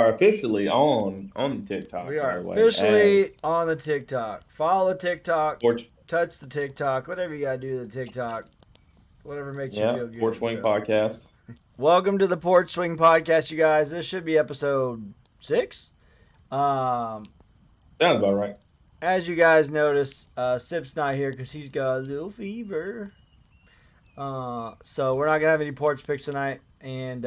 are officially on TikTok. We By are the way, officially on the TikTok. Follow the TikTok. Porch, Touch the TikTok. Whatever you gotta do to the TikTok. Whatever makes you yeah, feel Porch good. Swing So, Podcast. welcome to the Porch Swing Podcast, you guys. This should be episode 6. Um, Sounds about right. as you guys notice, Sip's not here because he's got a little fever. So we're not gonna have any porch picks tonight, and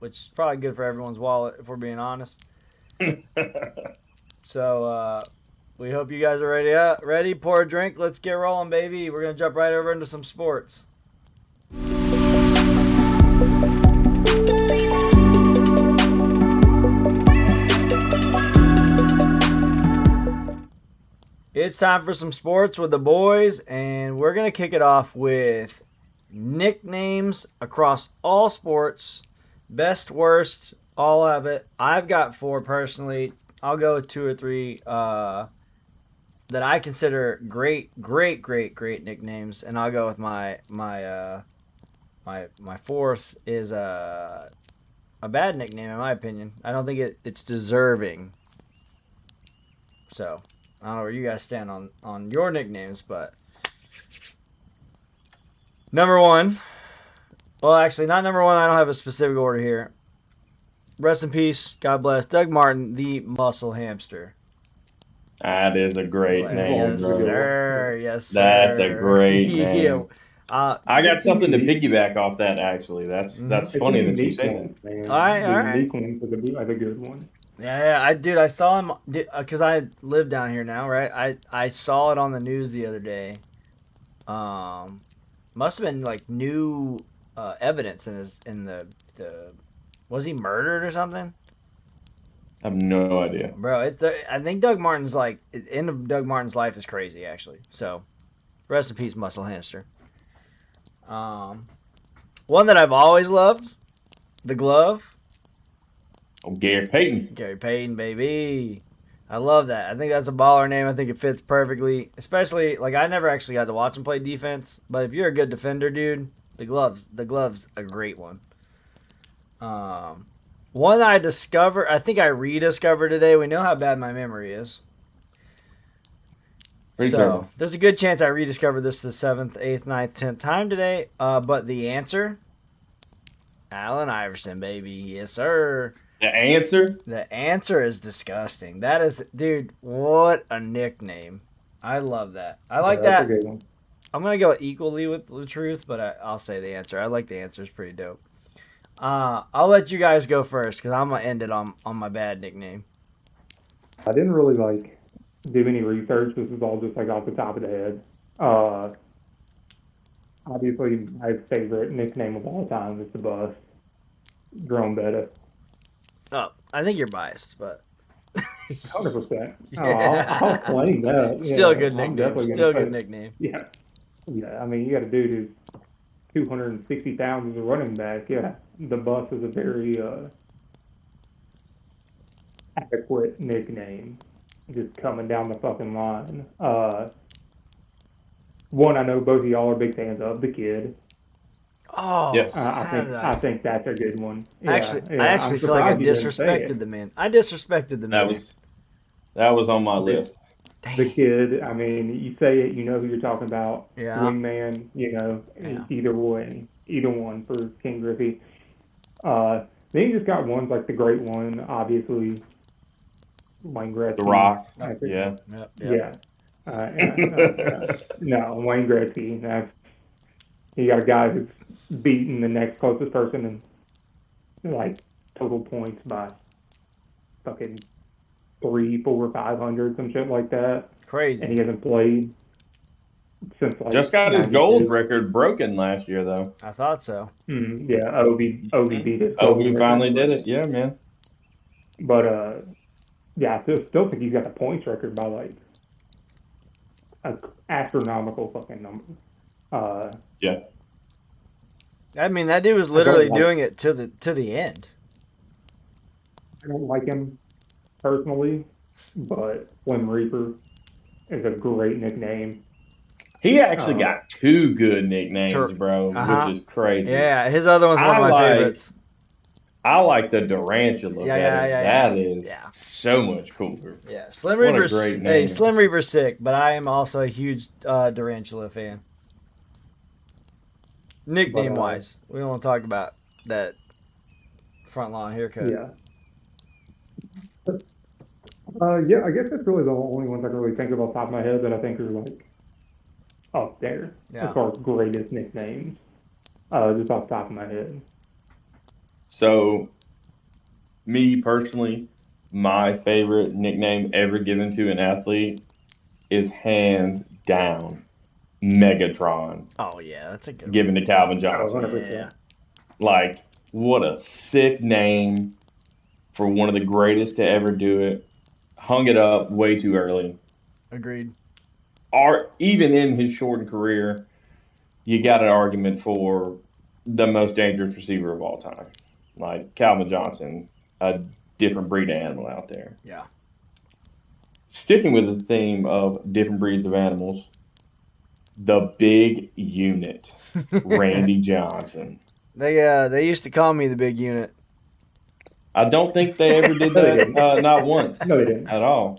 which is probably good for everyone's wallet if we're being honest. So we hope you guys are ready. Ready? Pour a drink. Let's get rolling, baby. We're gonna jump right over into some sports. It's time for some sports with the boys, and we're gonna kick it off with nicknames across all sports. Best, worst, all of it. I've got 4 personally. I'll go with 2 or 3 that I consider great nicknames, and I'll go with my 4th is a bad nickname in my opinion. I don't think it's deserving. So I don't know where you guys stand on your nicknames, but number 1. Well, actually, not number 1. I don't have a specific order here. Rest in peace. God bless. Doug Martin, the Muscle Hamster. That is a great name, Yes, bro. sir. Yes, sir. That's a great name. Yeah. I got something to piggyback off that. Actually, that's It's funny a that you unique say one, that. man. All right, The all right. unique one was a good one. Yeah, I saw him because I live down here now, right? I saw it on the news the other day. Must have been like new evidence in the was he murdered or something? I have no idea. Bro, I think Doug Martin's like the end of Doug Martin's life is crazy actually. So, rest in peace, Muscle Hamster. One that I've always loved, the glove. Oh, Gary Payton. Gary Payton, baby. I love that. I think that's a baller name. I think it fits perfectly. Especially, like, I never actually got to watch him play defense. But if you're a good defender, dude, the glove's a great one. One I rediscovered today. We know how bad my memory is. Pretty So, terrible. there's a good chance I rediscovered this the 7th, 8th, 9th, 10th time today. But the answer, Allen Iverson, baby. Yes, sir. The answer? The answer is disgusting. That is, dude, what a nickname. I love that. I like That's that. a good one. I'm going to go equally with the truth, but I'll say the answer. I like the answer. It's pretty dope. I'll let you guys go first because I'm going to end it on my bad nickname. I didn't really do any research. This is all just off the top of the head. Obviously, my favorite nickname of all time is the Bus. Jerome Bettis. Oh, I think you're biased, but 100%. Yeah. I'll claim that. still a Yeah, good I'm nickname. definitely gonna Still a say good it. nickname. Yeah. Yeah, I mean, you got a dude who's 260 pounds as a running back. Yeah, the Bus is a very adequate nickname. Just coming down the fucking line. One I know both of y'all are big fans of, the Kid. Oh, Yeah. I think that's a good one. I I'm actually feel like I surprised you didn't say disrespected it. the man. I disrespected the man. That was on my list. The Kid. I mean, you say it, you know who you're talking about. Yeah. Wingman. Yeah. Either one for King Griffey. Then you just got ones like the Great One, obviously. Wayne Gretzky. The Rock. I think- Yeah. Yeah. No, Wayne Gretzky. You got a guy who's beaten the next closest person in total points by fucking 300, 400, 500, some shit like that. Crazy. And he hasn't played since Just got his 92. goals record broken last year, though. I thought so. Yeah, Obi beat it. We finally did it. Yeah, man. But yeah, I still think he's got the points record by an astronomical fucking number. Yeah. I mean, that dude was literally doing it to the end. I don't like him personally, but Slim Reaper is a great nickname. He actually got 2 good nicknames, bro, Uh-huh. which is crazy. Yeah, his other one's one of my favorites. I like the Durantula Yeah, better. yeah. That is Yeah. so much cooler. Yeah, Slim What a Reaper's great hey, name. Slim Reaper's sick, but I am also a huge Durantula fan. But Nickname wise, we don't want to talk about that front lawn haircut. yeah. Yeah, I guess that's really the only ones I can really think of off the top of my head that I think are like up there as Yeah. far as greatest nicknames. Just off the top of my head. So, me personally, my favorite nickname ever given to an athlete is hands down Megatron, Oh yeah, that's a good given one. to Calvin Oh, Johnson. 100%. Yeah, Like, what a sick name for one of the greatest to ever do it. Hung it up way too early. agreed. Or even in his shortened career, you got an argument for the most dangerous receiver of all time. Like Calvin Johnson, a different breed of animal out there. Yeah. Sticking with the theme of different breeds of animals, the big unit, Randy Johnson. They used to call me the big unit. I don't think they ever did No, they that, didn't. not once No, they didn't. at all.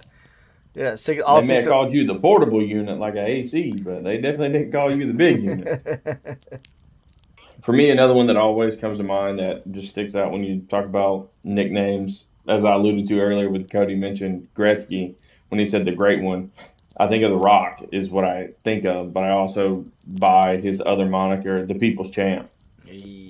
Yeah, all They may six. have called you the portable unit like a AC, but they definitely didn't call you the big unit. For me, another one that always comes to mind that just sticks out when you talk about nicknames, as I alluded to earlier with Cody mentioned Gretzky when he said the great one. I think of The Rock is what I think of, but I also buy his other moniker, the People's Champ. Hey.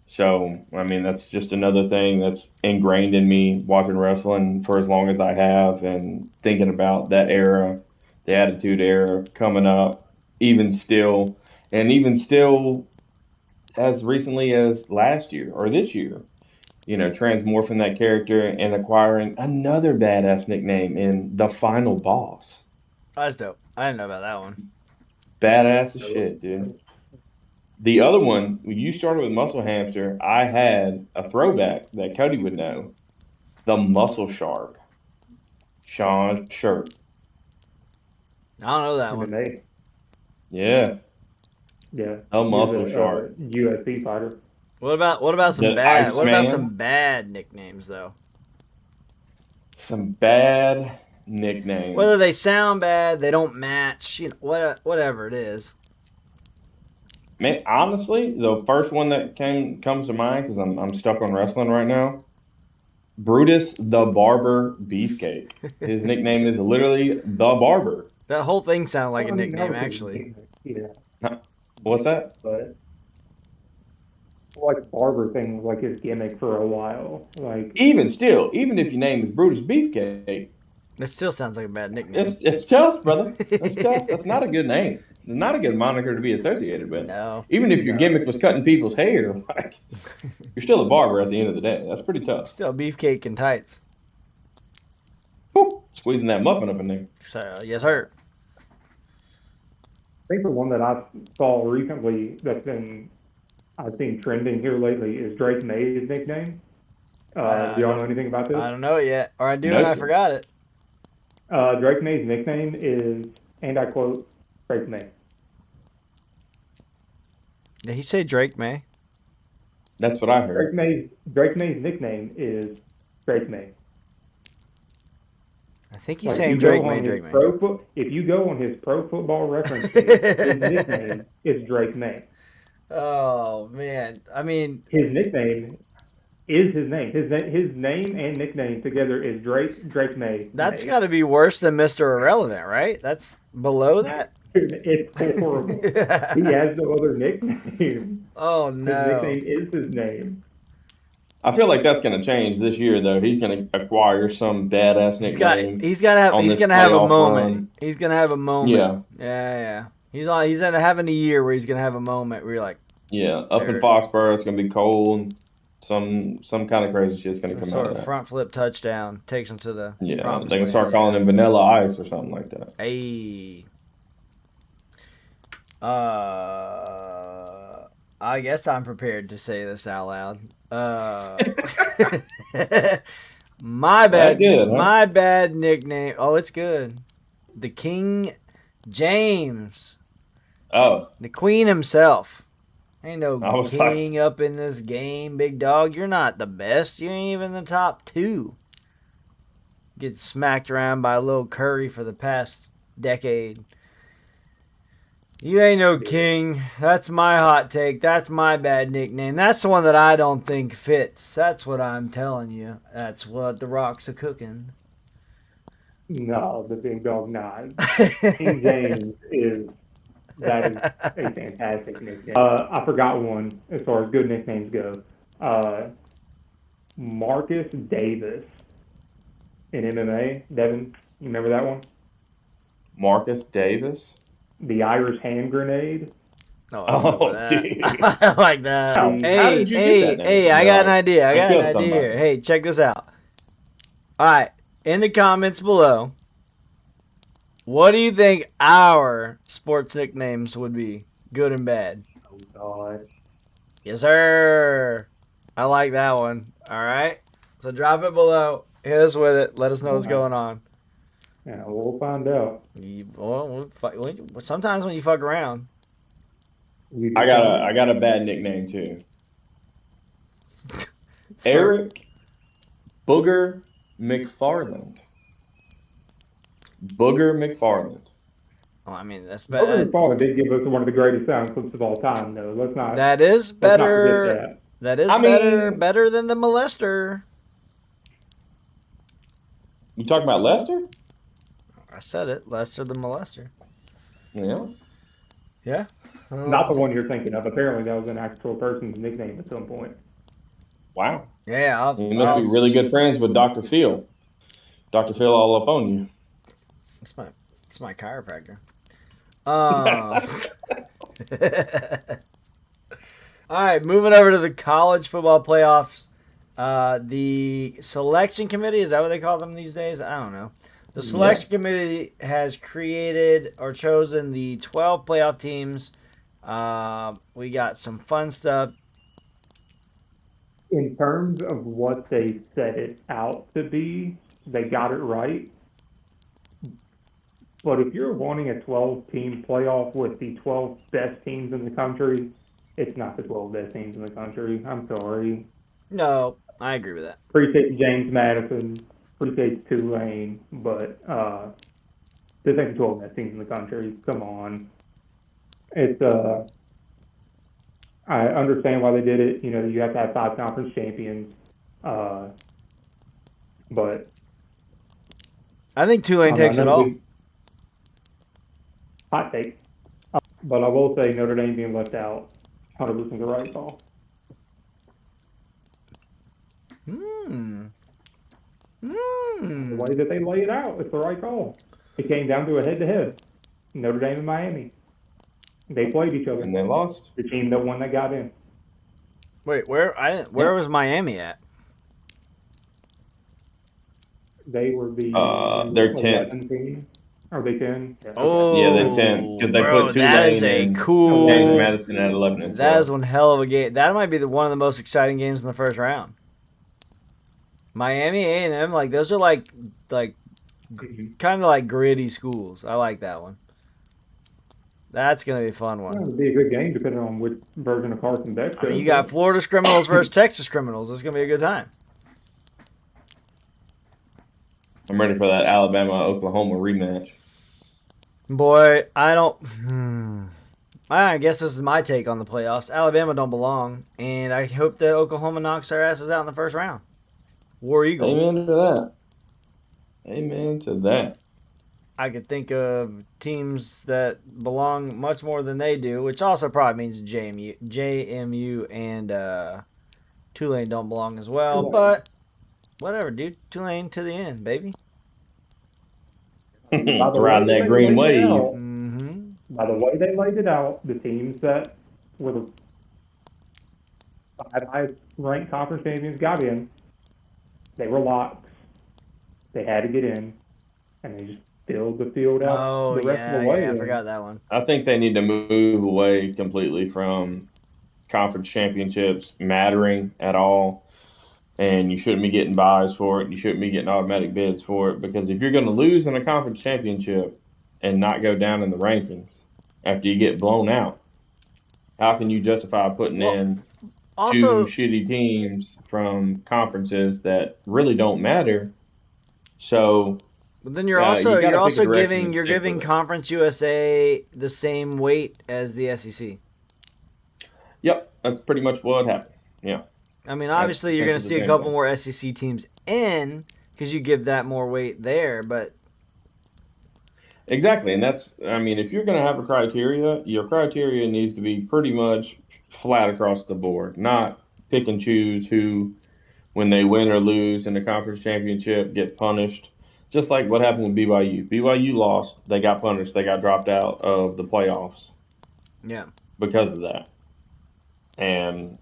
So, I mean, that's just another thing that's ingrained in me watching wrestling for as long as I have and thinking about that era, the Attitude Era coming up, even still, and even still as recently as last year or this year, transmorphing that character and acquiring another badass nickname in the Final Boss. That's dope. I didn't know about that one. Badass as shit, dude. The other one, when you started with Muscle Hamster, I had a throwback that Cody would know. The Muscle Shark, Sean Shirt. I don't know that one. MMA. Yeah, Yeah. a He was Muscle a Shark. UFC fighter. What about some The bad? What about some Iceman. bad nicknames though? Some bad Whether nicknames. they sound bad, they don't match. Whatever it is. Man, honestly, the first one that comes to mind because I'm stuck on wrestling right now. Brutus the Barber Beefcake. His nickname is literally the Barber. That whole thing sounded like Well, a I mean, that nickname, was his actually. gimmick, yeah. Huh, what's that? But like barber thing was like his gimmick for a while. Like, Even still, even if your name is Brutus Beefcake, It still sounds like a bad it's nickname. it's tough, brother. That's tough. That's not a good name. It's not a good moniker to be associated with. No. Even if your no. gimmick was cutting people's hair, like you're still a barber at the end of the day. That's pretty tough. Still beefcake and tights. Whew, squeezing that muffin up in there. So yes, sir. I think the one that I saw recently I've seen trending here lately is Drake May's nickname. I Do y'all know don't. anything about this? I don't know it yet, or I do No, and I sir. forgot it. Drake May's nickname is, and I quote, Drake May. Did he say Drake May? That's what I heard. Drake May's nickname is Drake May. I think he's Like saying you go Drake on May. his Drake May. if you go on his Pro Football Reference page, his nickname is Drake May. Oh man, I mean, His nickname is his name. His name and nickname together is Drake May. that's May. got to be worse than Mr. Irrelevant, right? That's below that. It's horrible. He has no other nickname. Oh His no. nickname is his name. I feel like that's going to change this year, though. He's going to acquire some badass He's got. nickname He's got to have. on He's this gonna have a playoff moment. run. He's gonna have a moment. Yeah, Yeah. He's on. He's gonna having a year where he's gonna have a moment where you're like, yeah. Up in There- Foxborough, it's going to be cold. Some kind of crazy shit's going to some come out sort of of that. front flip touchdown takes him to the Yeah, promised they can land. start calling him Vanilla Ice or something like that. Hey. I guess I'm prepared to say this out loud. My bad. That good, huh? My bad nickname. Oh, it's good. The King James, Oh, the Queen himself. Ain't no I was like, king up in this game, big dog. You're not the best. You ain't even the top 2. Get smacked around by Lil Curry for the past decade. You ain't no king. That's my hot take. That's my bad nickname. That's the one that I don't think fits. That's what I'm telling you. That's what the rocks are cooking. No, the big dog nine. King James is that is a fantastic nickname. I forgot one as far as good nicknames go. Uh, Marcus Davis in MMA. Devin, you remember that one? Marcus Davis. The Irish hand grenade. Oh, I fuck with Oh, that. dude. I like that. How Hey, did you get hey, that hey, name? I got an No, idea. I I got an killed idea here. somebody. Hey, check this out. All right. In the comments below, what do you think our sports nicknames would be? Good and bad. Oh God. Yes, sir. I like that one. All right. So drop it below. Hit us with it. Let us know All what's right. going on. Yeah, we'll find out. Sometimes when you fuck around. We I just got don't a know. I got a bad nickname too. For, Eric Booger McFarland. Booger McFarland. well, I mean, that's Booger bad. McFarland did give us one of the greatest sound clips of all time, though. That is Let's not forget better. that. That is I better. mean, Better than the molester. you talking about Lester? I said it. Lester the molester. Yeah. Yeah. I don't know what Not to the say. one you're thinking of. Apparently, that was an actual person's nickname at some point. Wow. Yeah, You must be really good friends with Dr. Phil. Dr. Phil all up on it's my it's my chiropractor. Um. All right, moving over to the college football playoffs. The selection committee, is that what they call them these days? I don't know. The you. Yeah. selection committee has created or chosen the 12 playoff teams. We got some fun stuff. In terms of what they set it out to be, they got it right. But if you're wanting a 12-team playoff with the 12 best teams in the country, it's not the 12 best teams in the country. I'm sorry. No, I agree with that. Appreciate James Madison, appreciate Tulane, but this ain't the 12 best teams in the country. Come on. It's I understand why they did it. You know, you have to have 5 conference champions. Uh, but I think I Tulane don't know, takes it another all. big hot take. But I will say Notre Dame being left out, 100% the right call. Hmm. The Hmm. way that they lay it out, it's the right call. It came down to a head-to-head. Notre Dame and Miami. They played each other. And they lost. The team that won that got in. Wait, where? I didn't. Where Yeah. was Miami at? They were the They're 10th. 11 team. Are they 10? Yeah, okay. Yeah, they're 10th Oh, because they bro, put that is Tulane a and James 11. cool. Madison at 11 and That is 12. one hell of a game. That might be one of the most exciting games in the first round. Miami A&M, like those are like Mhm. kind of like gritty schools. I like that one. That's gonna be a fun Well, one. it'd be a good game depending on which version of Carson Beck I mean, you shows got up. Florida criminals versus Texas criminals. It's gonna be a good time. I'm ready for that Alabama Oklahoma rematch. Boy, I don't. I guess this is my take on the playoffs. Alabama don't belong, and I hope that Oklahoma knocks their asses out in the first round. War Eagle. Amen to that. Amen to that. I could think of teams that belong much more than they do, which also probably means JMU and Tulane don't belong as well. But whatever, dude. Tulane to the end, baby. By the way Riding that that they green laid it wave. out, Mm-hmm. by the way they laid it out, the teams that were the 5 highest ranked conference champions got in. They were locks. They had to get in, and they just filled the field out Oh the rest of the yeah, way. yeah. I And forgot that one. I think they need to move away completely from conference championships mattering at all. And you shouldn't be getting buys for it. You shouldn't be getting automatic bids for it because if you're going to lose in a conference championship and not go down in the rankings after you get blown out, How can you justify putting Well, in two also, shitty teams from conferences that really don't matter? So but then you got you're to pick a also direction giving and stick with it. Conference USA the same weight as the SEC. Yep, that's pretty much what happened. Yeah, I mean, that's obviously, you're going to essentially the see a same couple thing. more SEC teams in because you give that more weight there. But Exactly, and that's, I mean, if you're going to have a criteria, your criteria needs to be pretty much flat across the board, not pick and choose who, when they win or lose in the conference championship, get punished. Just like what happened with BYU. BYU lost, they got punished, they got dropped out of the playoffs yeah, because of that. And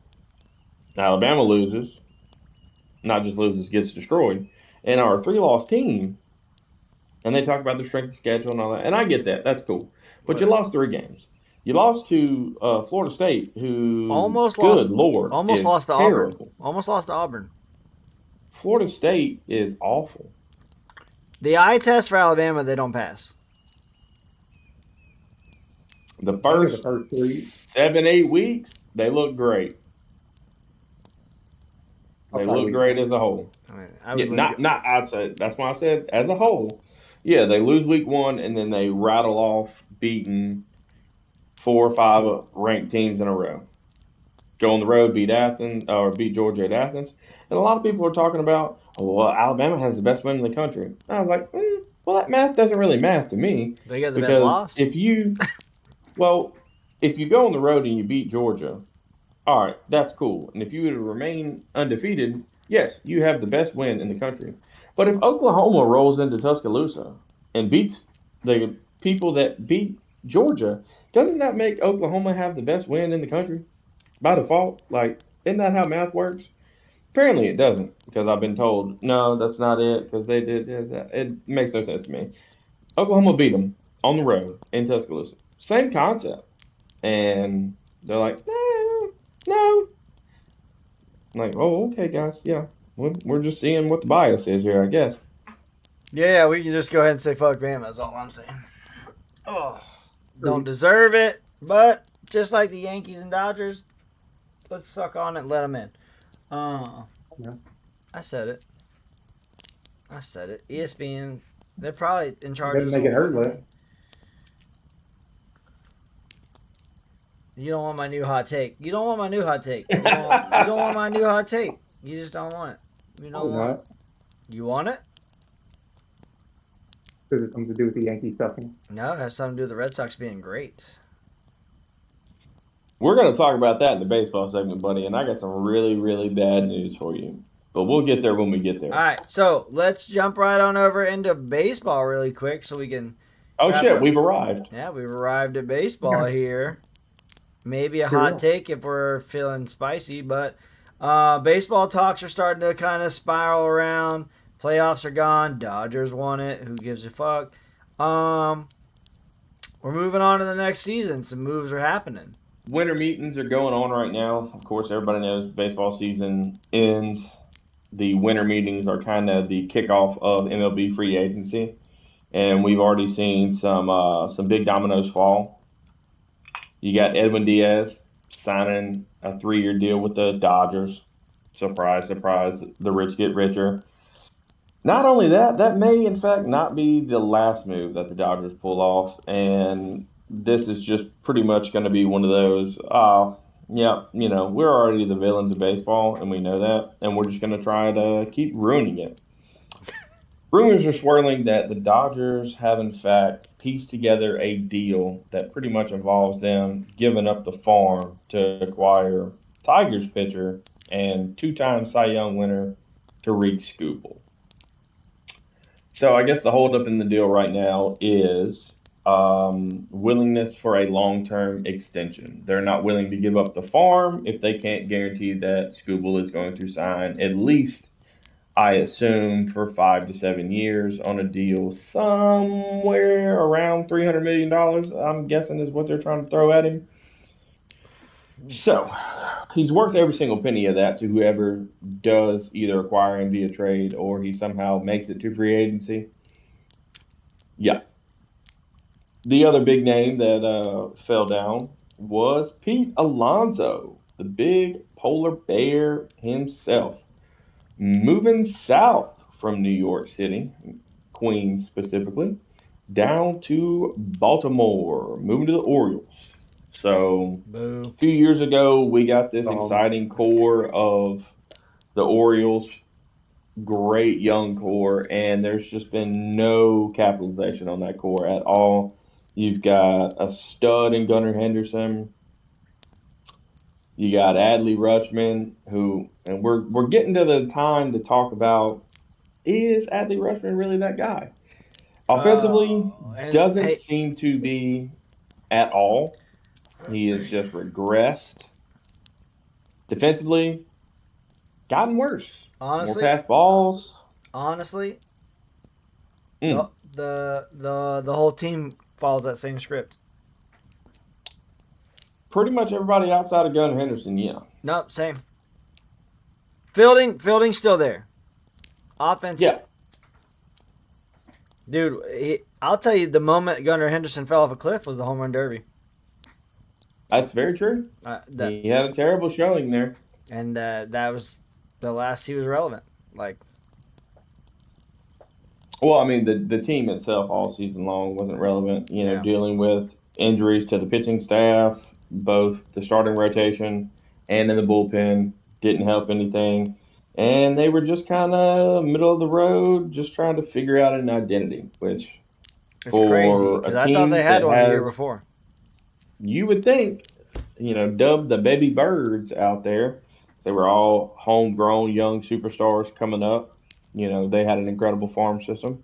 Alabama loses, not just loses, gets destroyed. And our three-loss team, and they talk about the strength of schedule and all that. And I get that. That's cool. But you whatever. lost three games. You lost to Florida State, who, Almost good lost, Lord, almost is lost to Auburn. terrible. Almost lost to Auburn. Florida State is awful. The eye test for Alabama, they don't pass. The I think the first first three. 7, 8 weeks, they look great. I'll They try look week great one. as a whole. I mean, I Yeah, would look. not I'd say that's why I said as a whole. Yeah, they lose week one and then they rattle off beating 4 or 5 ranked teams in a row. Go on the road, beat Athens or beat Georgia at Athens, and a lot of people are talking about, oh well, Alabama has the best win in the country. And I was like, well, that math doesn't really math to me They got the best because loss. well, if you go on the road and you beat Georgia, all right, that's cool. And if you were to remain undefeated, yes, you have the best win in the country. But if Oklahoma rolls into Tuscaloosa and beats the people that beat Georgia, doesn't that make Oklahoma have the best win in the country by default? Like, isn't that how math works? Apparently, it doesn't because I've been told no, that's not it because they did that. It makes no sense to me. Oklahoma beat them on the road in Tuscaloosa. Same concept, and they're like, no, no, I'm like, oh, okay, guys, yeah, we're just seeing what the bias is here, I guess. Yeah, we can just go ahead and say fuck Bama. That's all I'm saying. Oh, don't Three. deserve it, but just like the Yankees and Dodgers, let's suck on it and let them in. Uh, Yeah. I said it. I said it. ESPN, they're probably in It charge of doesn't this make whole it hurt fucking less. thing. You don't want my new hot take. You don't want my new hot take. You don't want my new hot take. You just don't want it. You don't Probably want it. not, You want it? because it's something to do with the Yankees sucking. No, it has something to do with the Red Sox being great. We're gonna talk about that in the baseball segment, buddy, and I got some really, really bad news for you. But we'll get there when we get All there. right, so let's jump right on over into baseball really quick so we can Oh wrap shit, up. we've arrived. Yeah, we've arrived at baseball here. Maybe a Here we hot are. take if we're feeling spicy, but baseball talks are starting to kind of spiral around. Playoffs are gone. Dodgers won it. Who gives a fuck? Um, we're moving on to the next season. Some moves are happening. Winter meetings are going on right now. Of course, everybody knows baseball season ends. The winter meetings are kind of the kickoff of MLB free agency, and we've already seen some big dominoes fall. You got Edwin Diaz signing a 3-year deal with the Dodgers. Surprise, surprise, the rich get richer. Not only that, that may in fact not be the last move that the Dodgers pull off, and this is just pretty much going to be one of those. Yeah, we're already the villains of baseball, and we know that, and we're just going to try to keep ruining it. Rumors are swirling that the Dodgers have in fact pieced together a deal that pretty much involves them giving up the farm to acquire Tigers pitcher and two-time Cy Young winner Tariq Skubal. So I guess the holdup in the deal right now is willingness for a long-term extension. They're not willing to give up the farm if they can't guarantee that Scooble is going to sign at least, I assume, for 5 to 7 years on a deal somewhere around $300 million. I'm guessing is what they're trying to throw at him. So he's worth every single penny of that to whoever does either acquire him via trade or he somehow makes it to free agency. Yeah, the other big name that fell down was Pete Alonso, the big polar bear himself, moving south from New York City, Queens specifically, down to Baltimore, moving to the Orioles. So Boo. a few years ago, we got this Um, exciting core of the Orioles, great young core, and there's just been no capitalization on that core at all. You've got a stud in Gunnar Henderson. You got Adley Rutschman, who, and we're getting to the time to talk about, is Adley Rutschman really that guy? Offensively, And doesn't hey, seem to be at all. He has just regressed. Defensively, gotten worse. More honestly, pass balls. honestly, the Mm. the whole team follows that same script. Pretty much everybody outside of Gunnar Henderson, yeah. Nope, same. Fielding's still there. Offense, Yeah, dude. I'll tell you, the moment Gunnar Henderson fell off a cliff was the home run derby. that's very true. That He had a terrible showing there. and that was the last he was relevant. Like, Well, I mean, the team itself all season long wasn't relevant. yeah, Dealing with injuries to the pitching staff, both the starting rotation and in the bullpen, didn't help anything. And they were just kind of middle of the road, just trying to figure out an identity, which it's crazy for because a I thought they team had that one the year has, before. you would think, dubbed the baby birds out there. They were all homegrown young superstars coming up. They had an incredible farm system.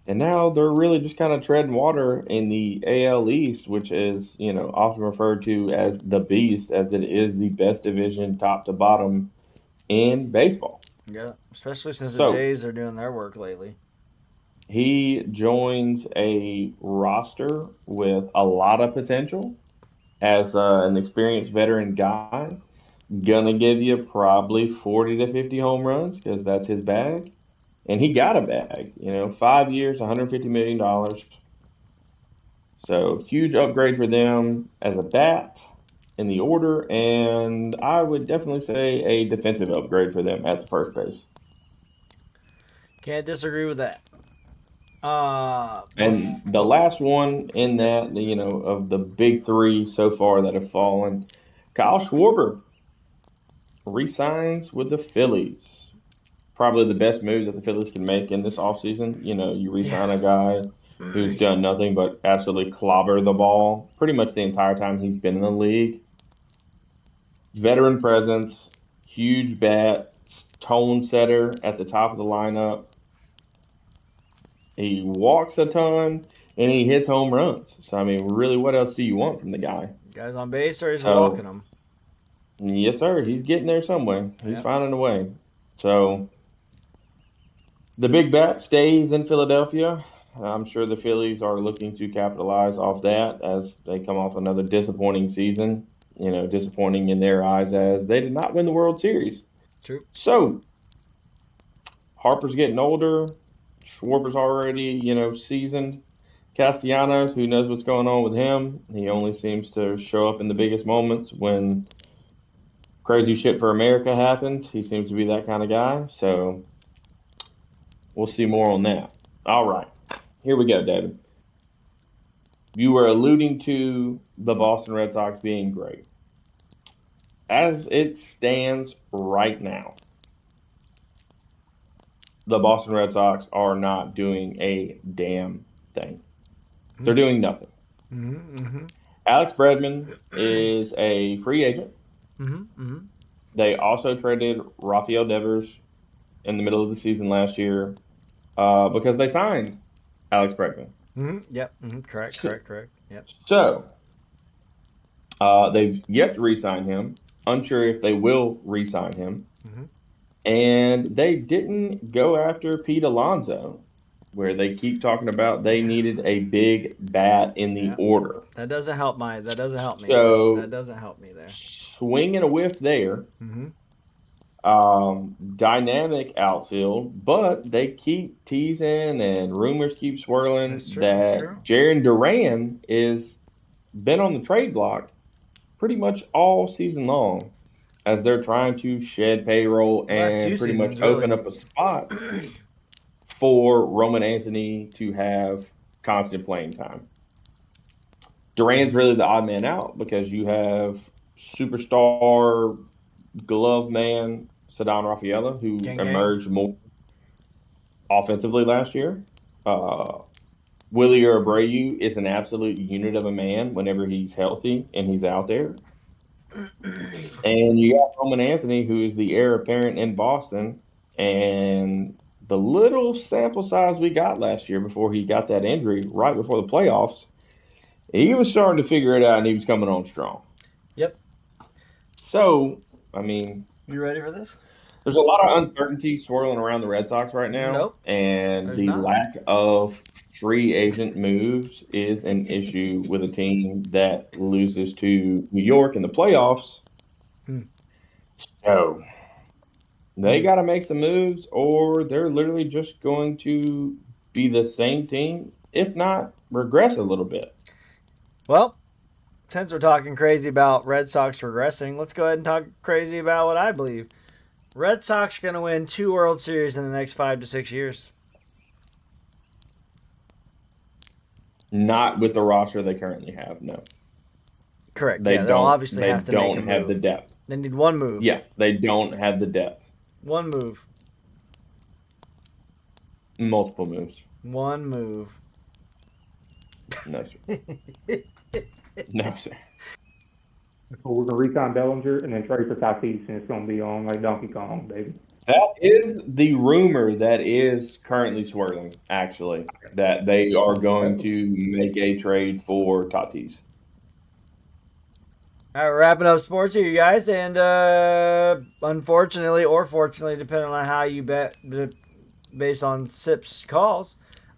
And now they're really just kind of treading water in the AL East, which is, often referred to as the beast, as it is the best division top to bottom in baseball. Yeah, especially since the So Jays are doing their work lately. he joins a roster with a lot of potential as an experienced veteran guy. Gonna give you probably 40 to 50 home runs because that's his bag. And he got a bag, 5 years, $150 million. So huge upgrade for them as a bat in the order, and I would definitely say a defensive upgrade for them at the first base. Can't disagree with that. And the last one in Yep. that, of the big three so far that have fallen, Kyle Schwarber resigns with the Phillies. Probably the best move that the Phillies can make in this offseason. You Yeah. resign a guy who's done nothing but absolutely clobber the ball pretty much the entire time he's been in the league. Veteran presence, huge bat, tone setter at the top of the lineup. He walks a ton and he hits home runs. So, I mean, really, what else do you want from the guy? Guys on base or he's walking So, them. yes, sir, he's getting there somewhere. He's Yep. finding a way. So, the big bat stays in Philadelphia. I'm sure the Phillies are looking to capitalize off that as they come off another disappointing season. Disappointing in their eyes as they did not win the World Series. True. So, Harper's getting older. Schwarber's already, seasoned. Castellanos, who knows what's going on with him? He only seems to show up in the biggest moments when crazy shit for America happens. He seems to be that kind of guy. So we'll see more on that. All right. Here we go, David. You were alluding to the Boston Red Sox being great. As it stands right now, the Boston Red Sox are not doing a damn thing. They're doing nothing. Mm-hmm. Alex Bregman is a free agent. Mm-hmm. Mm-hmm. They also traded Rafael Devers in the middle of the season last year because they signed Alex Bregman. Mm-hmm. Yep. Mm-hmm. Correct. So, Correct. Correct. Yep. they've yet to re-sign him. Unsure if they will re-sign him. Mm-hmm. And they didn't go after Pete Alonso, where they keep talking about they Yeah. needed a big bat in the Yeah. order. That doesn't help my. That doesn't help me. That So doesn't help me there. swing and a whiff there. Mm-hmm. Dynamic outfield, but they keep teasing and rumors keep swirling That's true. That's that true. Jaron Duran is been on the trade block pretty much all season long as they're trying to shed payroll Last two and pretty much seasons, open really. up a spot for Roman Anthony to have constant playing time. Durant's really the odd man out because you have superstar glove man Sadon Rafaela, who Gang, gang. emerged more offensively last year. Uh, Willie Abreu is an absolute unit of a man whenever he's healthy and he's out there. And you got Roman Anthony, who is the heir apparent in Boston. And the little sample size we got last year before he got that injury, right before the playoffs, he was starting to figure it out and he was coming on strong. Yep. So, I mean, You ready for this? there's a lot of uncertainty swirling around the Red Sox right now, Nope. and There's the not. lack of free agent moves is an issue with a team that loses to New York in the playoffs. Hmm. So they Hmm. got to make some moves, or they're literally just going to be the same team, if not regress a little bit. Well, since we're talking crazy about Red Sox regressing, let's go ahead and talk crazy about what I believe. Red Sox are going to win 2 World Series in the next 5 to 6 years. Not with the roster they currently have. No, Correct. they Yeah, they'll don't. obviously They have to make a don't have the move. depth. They need one move. Yeah, they don't have the depth. One move. Multiple moves. One move. No, sir. No, sir. So we're gonna recon Bellinger and then trade for Tatis, and it's gonna be on like Donkey Kong, baby. That is the rumor that is currently swirling, actually, that they are going Well, to make a trade for Tatis. All right, wrapping up sports here, you guys, and unfortunately or fortunately, depending on how you bet, based on Sip's calls,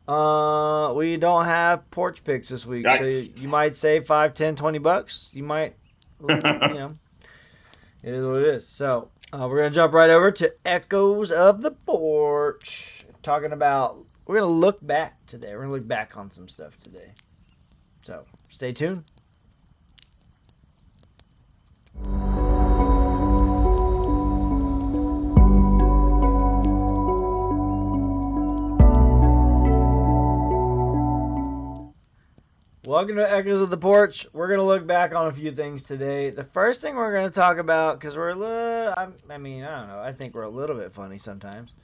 we don't have porch picks this week. So Yikes. you might save 5, 10, $20. You might, it is what it is. So we're gonna jump right over to Echoes of the Porch, talking about. We're gonna look back today. We're gonna look back on some stuff today. So stay tuned. Welcome to Echoes of the Porch. We're going to look back on a few things today. The first thing we're going to talk about, because we're a little, I mean, I don't know, I think we're a little bit funny sometimes.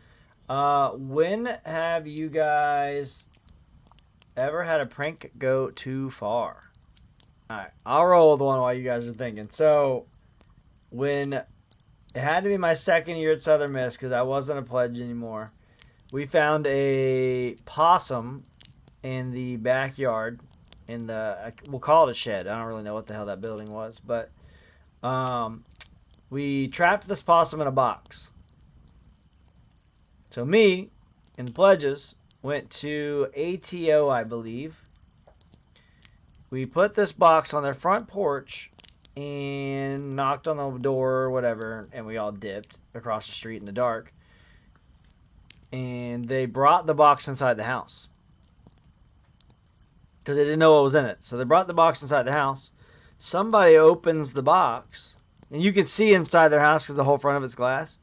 When have you guys ever had a prank go too far? All right, I'll roll with one while you guys are thinking. So, when it had to be my second year at Southern Miss, because I wasn't a pledge anymore, we found a possum in the backyard in the, we'll call it a shed. I don't really know what the hell that building was, but we trapped this possum in a box. So me and the pledges went to ATO, I believe. We put this box on their front porch and knocked on the door or whatever, and we all dipped across the street in the dark. And they brought the box inside the house because they didn't know what was in it. So they brought the box inside the house. Somebody opens the box, and you can see inside their house because the whole front of it's glass.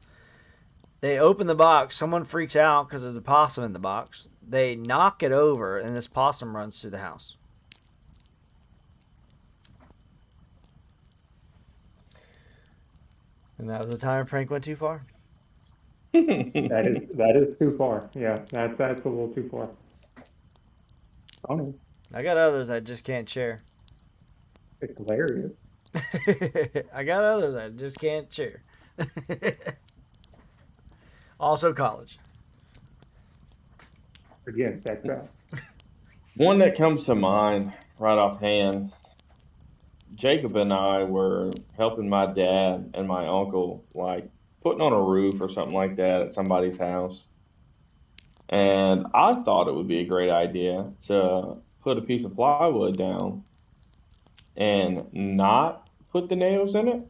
They open the box. Someone freaks out because there's a possum in the box. They knock it over, and this possum runs through the house. And that was the time Frank went too far. that is too far. Yeah, that's a little too far. Oh, I got others I just can't share. It's hilarious. I got others I just can't share. Also, college. Again, that's one that comes to mind right offhand. Jacob and I were helping my dad and my uncle, like putting on a roof or something like that at somebody's house. And I thought it would be a great idea to put a piece of plywood down and not put the nails in it,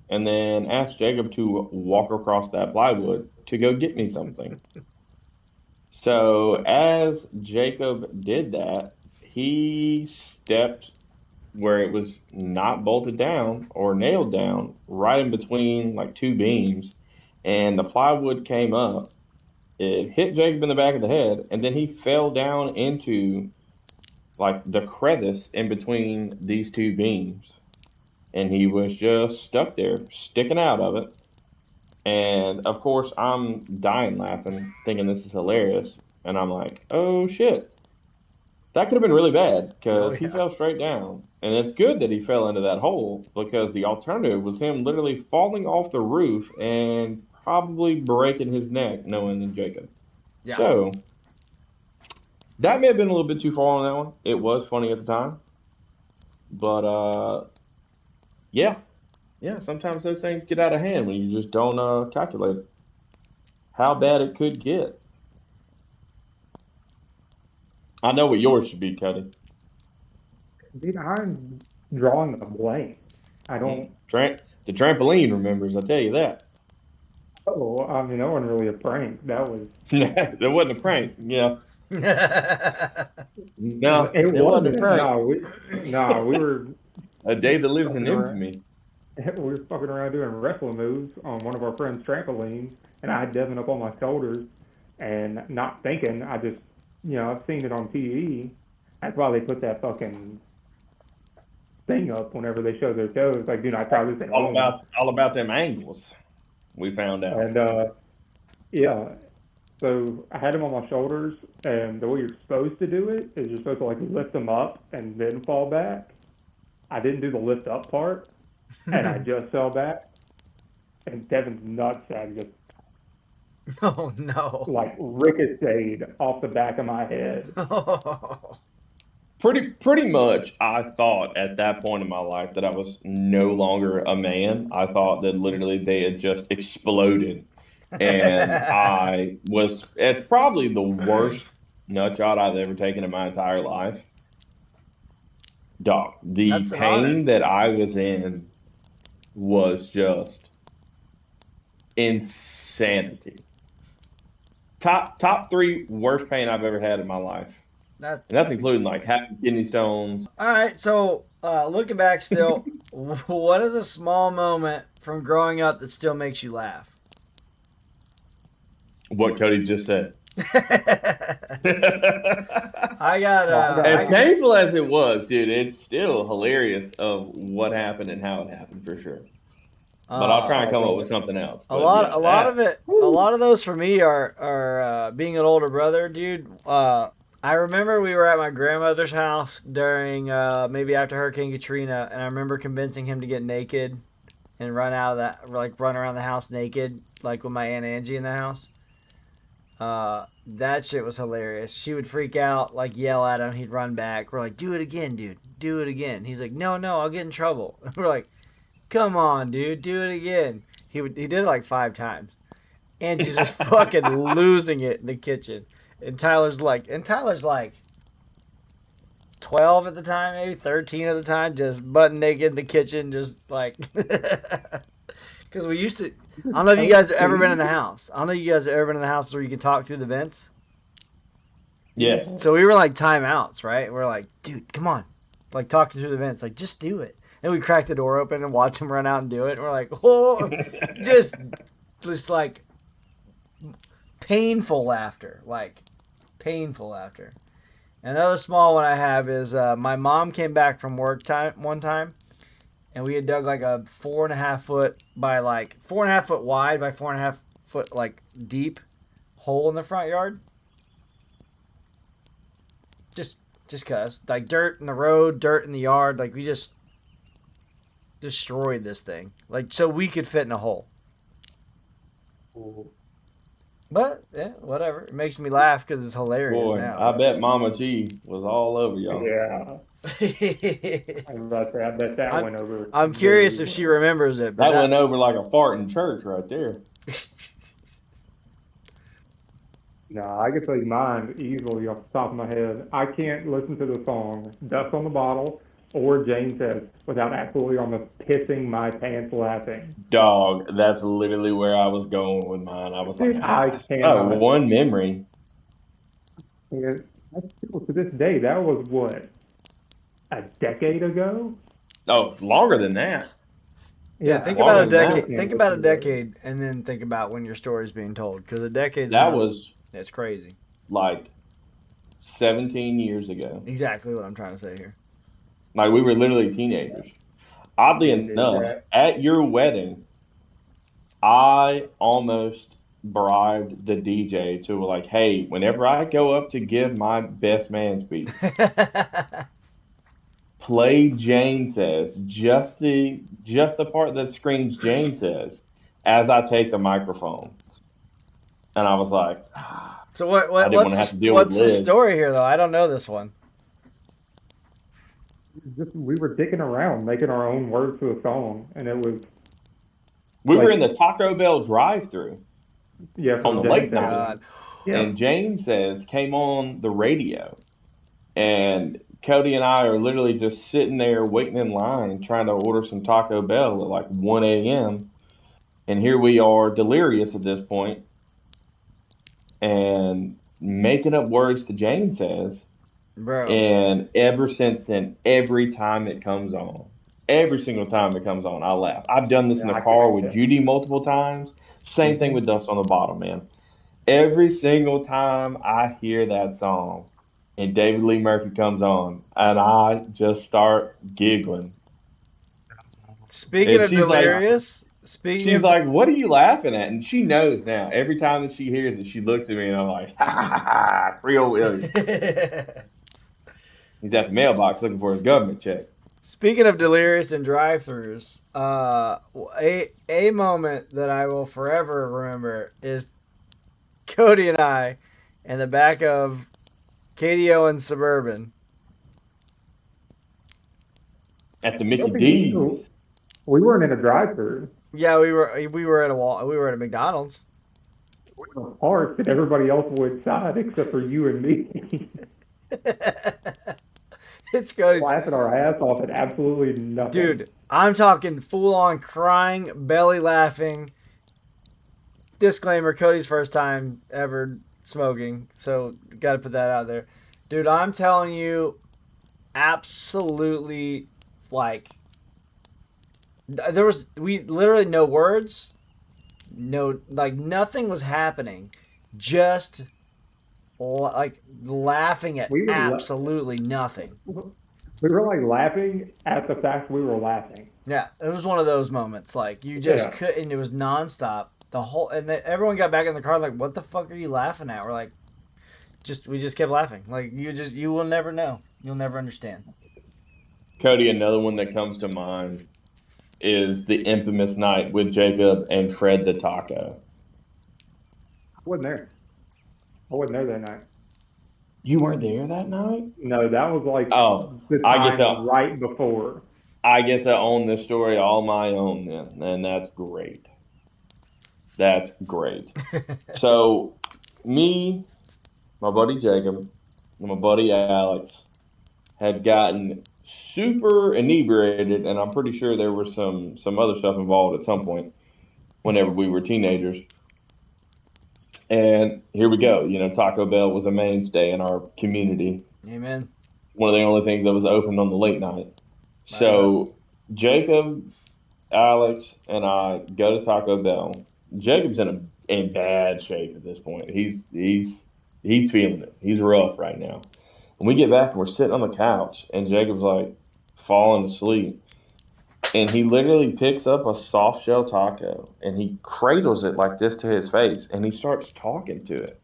and then ask Jacob to walk across that plywood to go get me something. So as Jacob did that, he stepped where it was not bolted down or nailed down, right in between like two beams, and the plywood came up. It hit Jacob in the back of the head, and then he fell down into like the crevice in between these two beams, and he was just stuck there, sticking out of it. And of course, I'm dying laughing, thinking this is hilarious. And I'm like, oh shit, that could have been really bad Oh because he yeah. fell straight down. And it's good that he fell into that hole because the alternative was him literally falling off the roof and probably breaking his neck, knowing Jacob. Yeah. So that may have been a little bit too far on that one. It was funny at the time, but yeah, yeah. Sometimes those things get out of hand when you just don't calculate how bad it could get. I know what yours should be, Cody. Dude, I'm drawing a blank. I Mm. don't. The trampoline remembers, I tell you that. Oh, I mean, that wasn't really a prank. That was. That wasn't a prank. Yeah. No, It it wasn't a wasn't. prank. We were A day that lives in fucking around. infamy. We were fucking around doing wrestling moves on one of our friends' trampolines, and I had Devin up on my shoulders, and not thinking, I just, I've seen it on TV. That's why they put that fucking thing up whenever they show their shows. Like, do not try this at home. All about them angles. We found out. And yeah, so I had him on my shoulders, and the way you're supposed to do it is you're supposed to like lift them up and then fall back. I didn't do the lift up part, and I just fell back, and Devin's nutsack just Oh no. like ricocheted off the back of my head. Pretty much, I thought at that point in my life that I was no longer a man. I thought that literally they had just exploded, and I was. It's probably the worst nut shot I've ever taken in my entire life. Dog, the That's an honor. pain that I was in was just insanity. Top three worst pain I've ever had in my life. That's And that's including like having kidney stones. all right. So, looking back, still, what is a small moment from growing up that still makes you laugh? What Cody just said. I got. As painful as it was, dude, it's still hilarious of what happened and how it happened for sure. But I'll try and come up with something else. But yeah, a lot of it, a lot of those for me are being an older brother, dude. I remember we were at my grandmother's house during maybe after Hurricane Katrina, and I remember convincing him to get naked and run out of that, like run around the house naked, like with my Aunt Angie in the house. That shit was hilarious. She would freak out, like yell at him. He'd run back. We're like, "Do it again, dude. Do it again." He's like, "No, no, I'll get in trouble." We're like, "Come on, dude. Do it again." He did it like 5 times. And she's just fucking losing it in the kitchen. And Tyler's like 12 at the time, maybe 13 at the time, just butt naked in the kitchen, just like because we used to. I don't know if you guys have ever been in the house. I don't know if you guys have ever been in the house where you can talk through the vents. yes. So we were like timeouts, right? We're like, dude, come on, like talking through the vents, like just do it. And we crack the door open and watch him run out and do it. And we're like, oh, just like painful laughter, like painful laughter. Another small one I have is my mom came back from work one time, and we had dug like a 4.5 foot by like 4.5 foot wide by 4.5 foot like deep hole in the front yard. Just cause like dirt in the road, dirt in the yard, like we just destroyed this thing, like so we could fit in a hole. But yeah, whatever. It makes me laugh because it's hilarious Boy, now. I bet Mama G was all over y'all. Yeah, I was about to say, I bet that went over. I'm curious if she remembers it. But That went over like a fart in church right there. No, I can tell you mine easily off the top of my head. I can't listen to the song Dust on the Bottle or Jane Says without absolutely almost pissing my pants laughing. Dog, that's literally where I was going with mine. I was like, Dude, I oh, cannot. one memory. Yeah, that's still to this day, that was what? a decade ago. Oh, longer than that. Yeah, Yeah, think I about a Longer was than that. decade. working Think with about a you guys. decade, and then think about when your story's being told. Because a decade's That not. was It's crazy. like 17 years ago. Exactly what I'm trying to say here. Like we were literally teenagers. Oddly We did enough, that. at your wedding, I almost bribed the DJ to like, hey, whenever I go up to give my best man speech, play Jane Says, just the part that screams Jane Says as I take the microphone. And I was like, So what? I What? didn't want to have to deal with What's the Liz. story here, though? I don't know this one. Just we were dicking around, making our own words to a song, and it was We were in like, the Taco Bell drive-through yeah, on from the Oh my Jane late says, night, god. yeah, and Jane Says came on the radio, and Cody and I are literally just sitting there waiting in line trying to order some Taco Bell at like 1 a.m. And here we are, delirious at this point, and making up words to Jane Says. Bro. And ever since then, every time it comes on, every single time it comes on, I laugh. I've done this in yeah, the I car can. with Yeah. Judy multiple times. Same thing Hmm. with Dust on the Bottom, man. Every single time I hear that song and David Lee Murphy comes on, and I just start giggling. Speaking And of she's like, delirious, speaking she's of like, "What are you laughing at?" And she knows now. Every time that she hears it, she looks at me, and I'm like, "Ha ha ha! Ha, Creole Willie." He's at the mailbox looking for his government check. speaking of delirious and drive-throughs, a moment that I will forever remember is Cody and I in the back of KDO and Suburban. At the I don't Mickey think D's. we weren't in a drive-through. Yeah, we were at a McDonald's. We were parked, and everybody else was inside except for you and me, It's Cody's. laughing our ass off at absolutely nothing. Dude, I'm talking full on crying, belly laughing. Disclaimer: Cody's first time ever smoking, so got to put that out there. Dude, I'm telling you, absolutely, like there was we literally no words, no like nothing was happening, just like laughing at We were absolutely nothing. we were like laughing at the fact we were laughing. Yeah, it was one of those moments. Like you just Yeah. couldn't. It was nonstop. The whole and then everyone got back in the car like, "What the fuck are you laughing at?" We're like, "Just we just kept laughing. Like you will never know. You'll never understand." Cody, another one that comes to mind is the infamous night with Jacob and Fred the Taco. I wasn't there. I wasn't there that night. You weren't there that night? No, that was like Oh, the I get time to right before. I get to own this story all my own then, and that's great. That's great. So, me, my buddy Jacob, and my buddy Alex had gotten super inebriated, and I'm pretty sure there was some other stuff involved at some point whenever we were teenagers. And here we go. Taco Bell was a mainstay in our community. Amen. One of the only things that was open on the late night. That's up. So Jacob, Alex, and I go to Taco Bell. Jacob's in bad shape at this point. He's feeling it. He's rough right now. And we get back and we're sitting on the couch, and Jacob's like falling asleep. And he literally picks up a soft shell taco and he cradles it like this to his face, and he starts talking to it.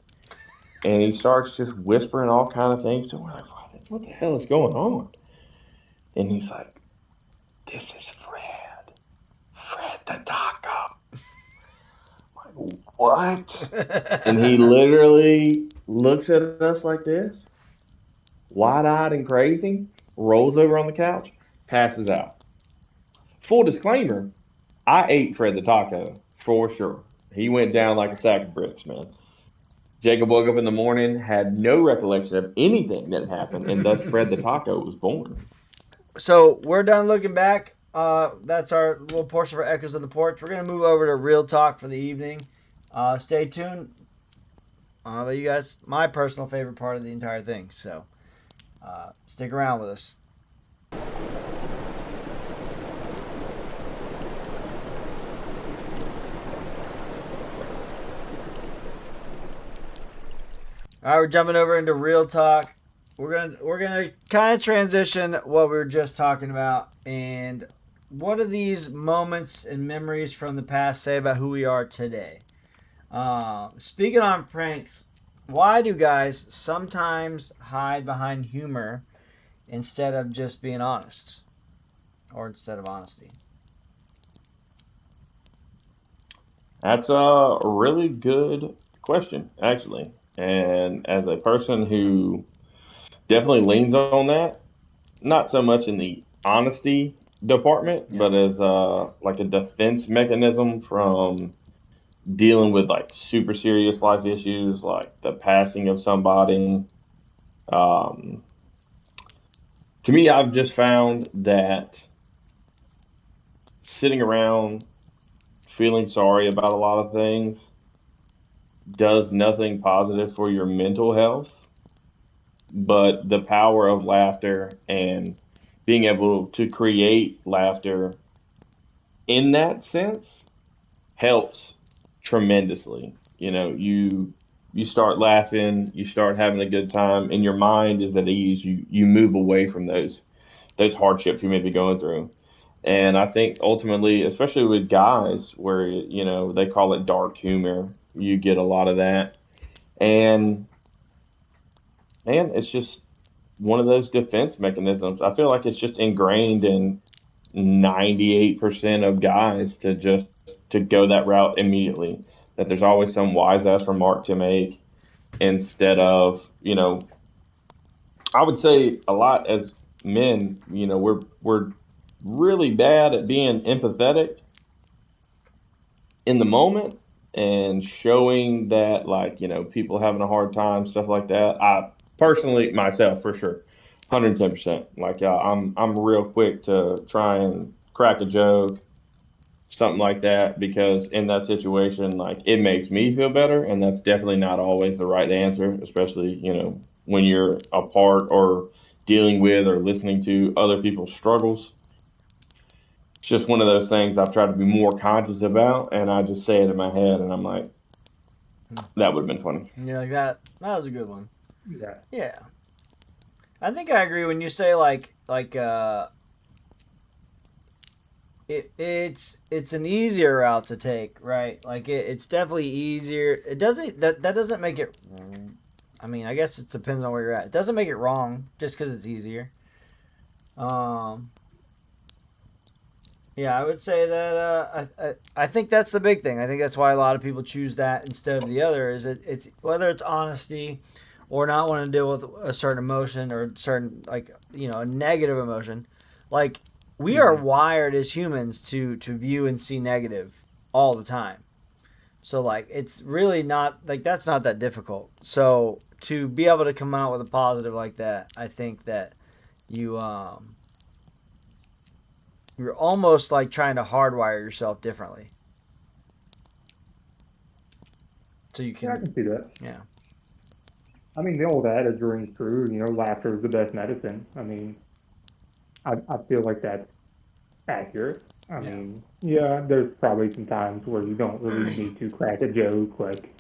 And he starts just whispering all kind of things to him. We're like, what the hell is going on? And he's like, this is Fred. Fred the taco. I'm like, what? And he literally looks at us like this, wide eyed and crazy, rolls over on the couch, passes out. Full disclaimer, I ate Fred the taco for sure. He went down like a sack of bricks, man. Jacob woke up in the morning, had no recollection of anything that happened, and thus Fred the taco was born. So we're done looking back. That's our little portion for Echoes of the Porch. We're gonna move over to real talk for the evening. Stay tuned. But you guys, my personal favorite part of the entire thing. So stick around with us. All right, we're jumping over into real talk. We're gonna kind of transition what we were just talking about, and what do these moments and memories from the past say about who we are today? Speaking on pranks, why do guys sometimes hide behind humor instead of just being honest, or instead of honesty? That's a really good question, actually. And as a person who definitely leans on that, not so much in the honesty department, Yeah. but as like a defense mechanism from dealing with like super serious life issues, like the passing of somebody. Um, to me, I've just found that sitting around feeling sorry about a lot of things does nothing positive for your mental health, but the power of laughter and being able to create laughter in that sense helps tremendously. You start laughing, you start having a good time, and your mind is at ease. You move away from those hardships you may be going through. And I think ultimately, especially with guys, where they call it dark humor, you get a lot of that. And man, it's just one of those defense mechanisms. I feel like it's just ingrained in 98% of guys to go that route immediately. That there's always some wise ass remark to make instead of, I would say a lot as men, we're really bad at being empathetic in the moment and showing that, like, people having a hard time, stuff like that. I personally myself for sure 110%, like, I'm real quick to try and crack a joke, something like that, because in that situation, like, it makes me feel better, and that's definitely not always the right answer, especially when you're a part or dealing with or listening to other people's struggles. It's just one of those things I've tried to be more conscious about, and I just say it in my head, and I'm like, that would have been funny. Yeah, like that. That was a good one. Yeah. Yeah, I think I agree when you say it's an easier route to take, right? Like it's definitely easier. It doesn't that doesn't make it. I mean, I guess it depends on where you're at. It doesn't make it wrong just because it's easier. Um, yeah, I would say that I think that's the big thing. I think that's why a lot of people choose that instead of the other. Is it's whether it's honesty or not wanting to deal with a certain emotion or certain like a negative emotion. Like we are Hmm. wired as humans to view and see negative all the time. So like it's really not like that's not that difficult. So to be able to come out with a positive like that, I think that you you're almost like trying to hardwire yourself differently. So you Yeah, I can, can see that. yeah, I mean, the old adage rings true. Laughter is the best medicine. I mean, I feel like that's accurate. I yeah, mean, yeah, there's probably some times where you don't really need to crack a joke, like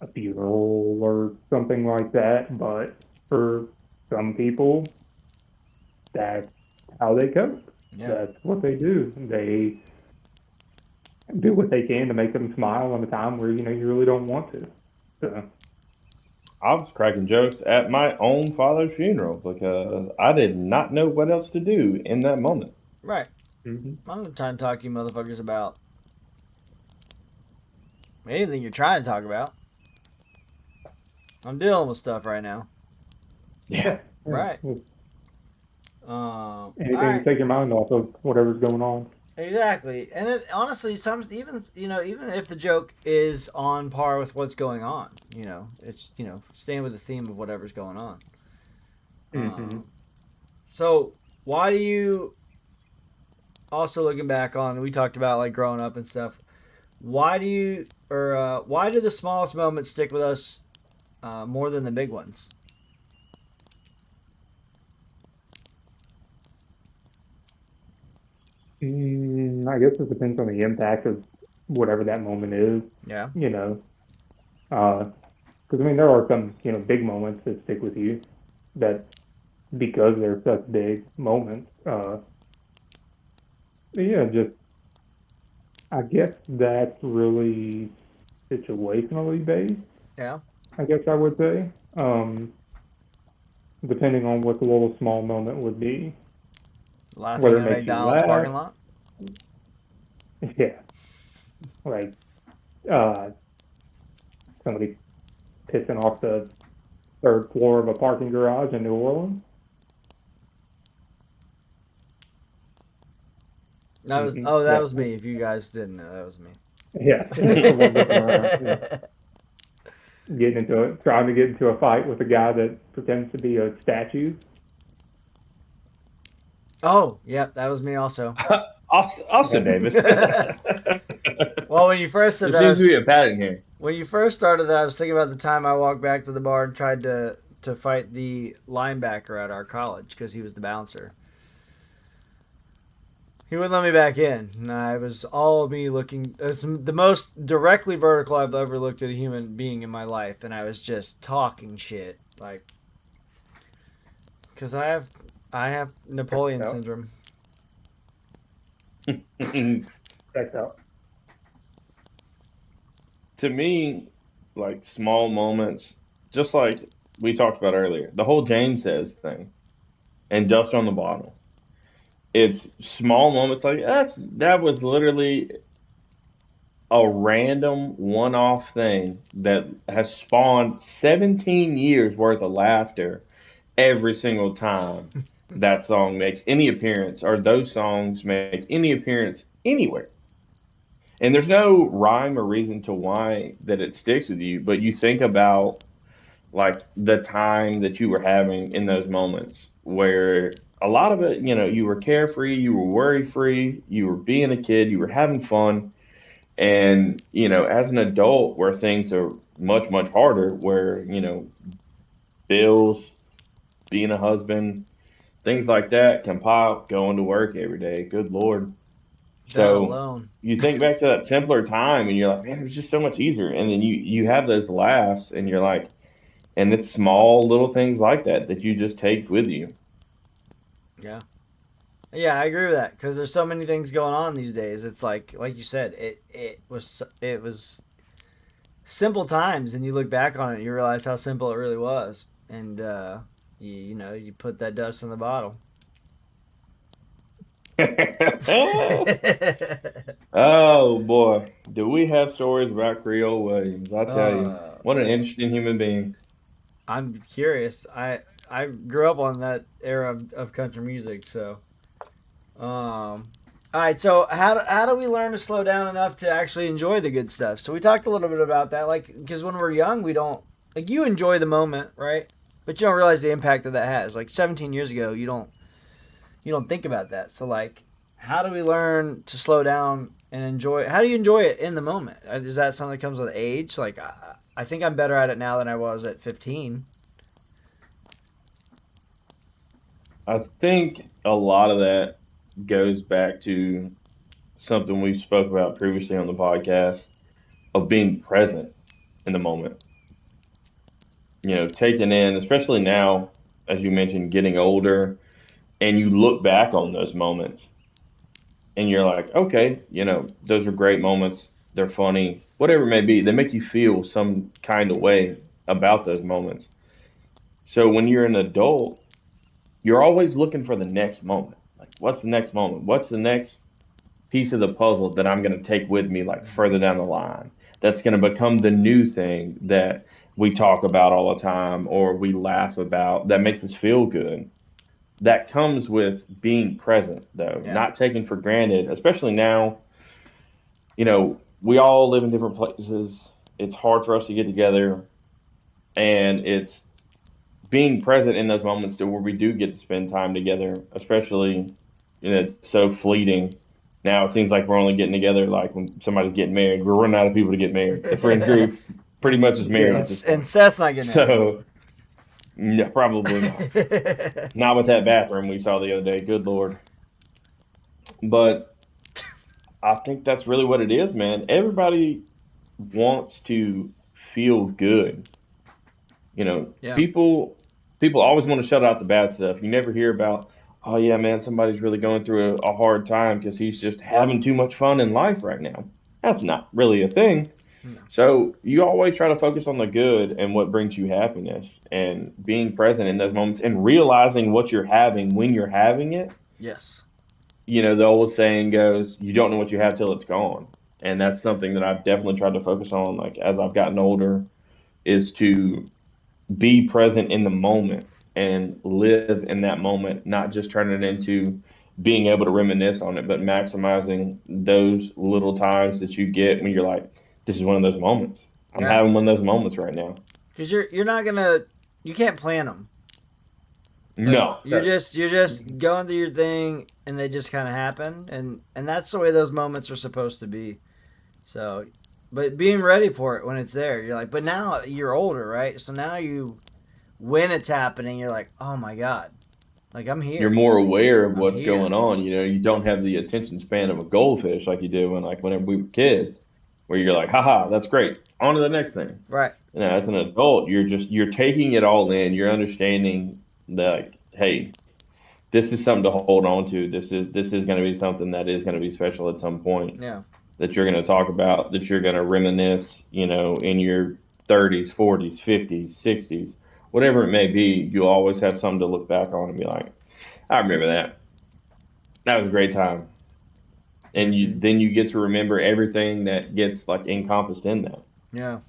a funeral or something like that. But for some people, that's how they cope. yeah. That's what they do. They do what they can to make them smile in a time where you really don't want to. So, I was cracking jokes at my own father's funeral because I did not know what else to do in that moment. Right. mhm. I'm not trying to talk to you motherfuckers about anything you're trying to talk about. I'm dealing with stuff right now. Yeah. Yeah, yeah. Right. Well, All anything to right. take your mind off of whatever's going on. Exactly. And it honestly, some even even if the joke is on par with what's going on, it's staying with the theme of whatever's going on. Hmm. Um, so why do you also looking back on we talked about like growing up and stuff. Why do the smallest moments stick with us more than the big ones? I guess it depends on the impact of whatever that moment is, Yeah. you know. Because I mean, there are some, big moments that stick with you that because they're such big moments. Yeah, just I guess that's really situationally based. Yeah. I guess I would say, depending on what the little small moment would be, Laughing whether in it a makes you McDonald's laugh. parking lot. Yeah, like uh, somebody pissing off the third floor of a parking garage in New Orleans. That Yeah, was me. If you guys didn't know, that was me. yeah. Someone looking around, trying to get into a fight with a guy that pretends to be a statue. Oh, yeah, that was me also. Austin Yeah, Davis. Well, when you first said There that, seems to be a pattern here. when you first started that, I was thinking about the time I walked back to the bar and tried to fight the linebacker at our college because he was the bouncer. He wouldn't let me back in. And I was all of me looking. It was the most directly vertical I've ever looked at a human being in my life, and I was just talking shit, like because I have Napoleon out, syndrome. checks out. To me, like small moments, just like we talked about earlier, the whole James says thing and dust on the bottle. It's small moments like that was literally a random one-off thing that has spawned 17 years worth of laughter every single time that song makes any appearance or those songs make any appearance anywhere. And there's no rhyme or reason to why that it sticks with you, but you think about like the time that you were having in those moments where a lot of it, you were carefree, you were worry free, you were being a kid, you were having fun. And, as an adult where things are much, much harder, where, bills, being a husband, things like that can pop going to work every day. Good Lord. That So alone. you think back to that simpler time and you're like, man, it was just so much easier. And then you have those laughs and you're like, and it's small little things like that that you just take with you. Yeah. Yeah, I agree with that because there's so many things going on these days. It's like you said, it was simple times, and you look back on it, and you realize how simple it really was, and you put that dust in the bottle. Oh boy, do we have stories about Creole Williams? I tell you, uh, what an interesting human being. I'm curious. I grew up on that era of country music, so all right, so how do we learn to slow down enough to actually enjoy the good stuff? So we talked a little bit about that, like because when we're young, we don't like you enjoy the moment, right? But you don't realize the impact that that has. Like 17 years ago, you don't think about that. So like, how do we learn to slow down and enjoy? How do you enjoy it in the moment? Is that something that comes with age? Like I think I'm better at it now than I was at 15. I think a lot of that goes back to something we spoke about previously on the podcast of being present in the moment. Taking in, especially now, as you mentioned, getting older, and you look back on those moments and you're like, okay, those are great moments. They're funny, whatever it may be. They make you feel some kind of way about those moments. So when you're an adult, you're always looking for the next moment. Like, what's the next moment? What's the next piece of the puzzle that I'm going to take with me, like further down the line? That's going to become the new thing that we talk about all the time or we laugh about that makes us feel good. That comes with being present, though, Yeah. not taken for granted, especially now. We all live in different places. It's hard for us to get together, and it's being present in those moments to where we do get to spend time together, especially it's so fleeting. Now it seems like we're only getting together like when somebody's getting married. We're running out of people to get married. The friends group pretty and much is married Yeah, at this and point. Seth's not getting married. So no, probably not. Not with that bathroom we saw the other day. Good Lord. But I think that's really what it is, man. Everybody wants to feel good. Yeah. People always want to shut out the bad stuff. You never hear about, oh yeah, man, somebody's really going through a hard time because he's just having too much fun in life right now. That's not really a thing. No. So you always try to focus on the good and what brings you happiness and being present in those moments and realizing what you're having when you're having it. Yes. The old saying goes, you don't know what you have till it's gone. And that's something that I've definitely tried to focus on, like as I've gotten older, is to be present in the moment and live in that moment, not just turn it into being able to reminisce on it, but maximizing those little times that you get when you're like, this is one of those moments. I'm Yeah. having one of those moments right now. Because you're not gonna you can't plan them. Like No, you're just going through your thing, and they just kind of happen, and that's the way those moments are supposed to be. So, but being ready for it when it's there, you're like, but now you're older, right? So now when it's happening, you're like, oh my god, like I'm you're here, more aware of I'm what's here. going on. You don't have the attention span of a goldfish like you did whenever we were kids, where you're like, haha, that's great. On to the next thing. Right. As an adult, you're taking it all in. You're understanding that, like, hey, this is something to hold on to. This is going to be something that is going to be special at some point Yeah. that you're going to talk about, that you're going to reminisce, in your 30s, 40s, 50s, 60s, whatever it may be. You'll always have something to look back on and be like, I remember that. That was a great time. And Mm-hmm. then you get to remember everything that gets like encompassed in that. Yeah.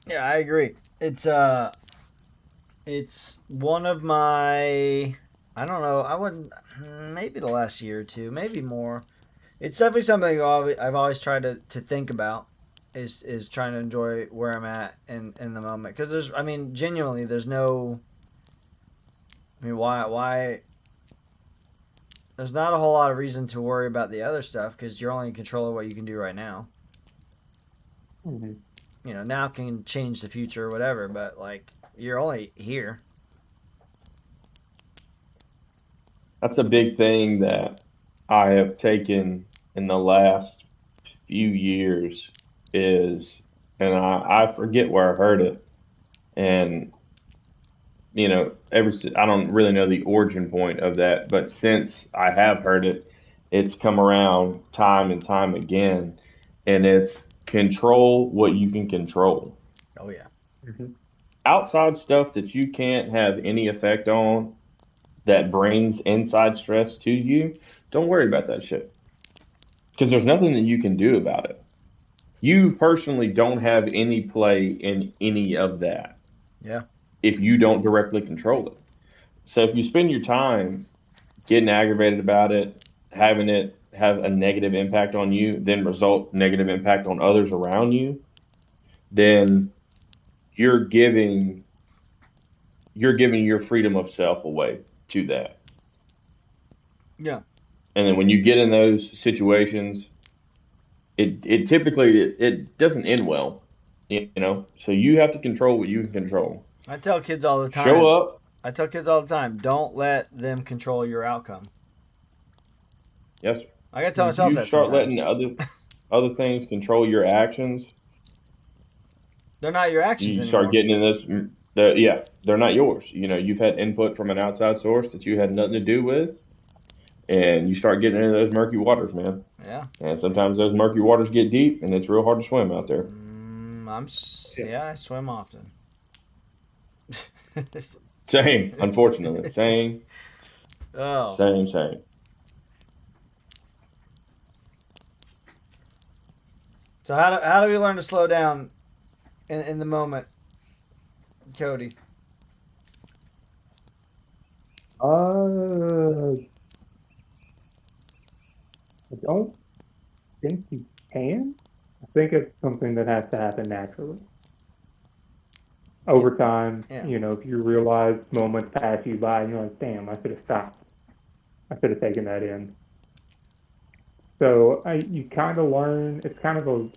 Yeah, I agree. It's one of my, I don't know, I wouldn't, maybe the last year or two, maybe more. It's definitely something I've always tried to think about, is trying to enjoy where I'm at in the moment, because I mean, genuinely, there's no, I mean, there's not a whole lot of reason to worry about the other stuff, because you're only in control of what you can do right now. Mm-hmm. Now can change the future or whatever, but like you're only here. That's a big thing that I have taken in the last few years is, and I forget where I heard it, and I don't really know the origin point of that, but since I have heard it, it's come around time and time again, and it's control what you can control. Oh yeah. Mm-hmm. Outside stuff that you can't have any effect on that brings inside stress to you, don't worry about that shit because there's nothing that you can do about it. You personally don't have any play in any of that Yeah. if you don't directly control it. So if you spend your time getting aggravated about it, having it have a negative impact on you, then result negative impact on others around you, then you're giving you're giving your freedom of self away to that. Yeah. And then when you get in those situations, it typically it doesn't end well, So you have to control what you can control. I tell kids all the Show time. up, I tell kids all the time, don't let them control your outcome. yes. I gotta tell myself You that start letting sometimes. other things control your actions. They're not your actions You start anymore. getting in this. Yeah, they're not yours. You've had input from an outside source that you had nothing to do with, and you start getting into those murky waters, man. Yeah. And sometimes those murky waters get deep, and it's real hard to swim out there. Yeah. Yeah, I swim often. Same, unfortunately, same, Oh. same, same. So how do we learn to slow down in the moment, Cody? I don't think you can. I think it's something that has to happen naturally. Yeah. Over time, Yeah. if you realize moments pass you by and you're like, damn, I should have stopped. I should have taken that in. So you kind of learn, it's kind of a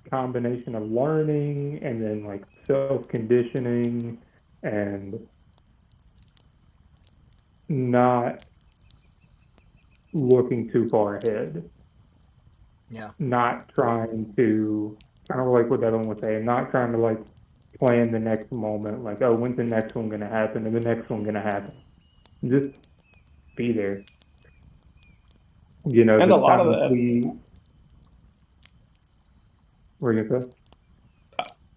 combination of learning and then like self conditioning and not. looking too far ahead, Yeah. not trying to, kind of like what Evan was saying, not trying to like plan the next moment, like, oh, when's the next one gonna happen, and the next one gonna happen. Just be there. And a The lot of times that, we were gonna say,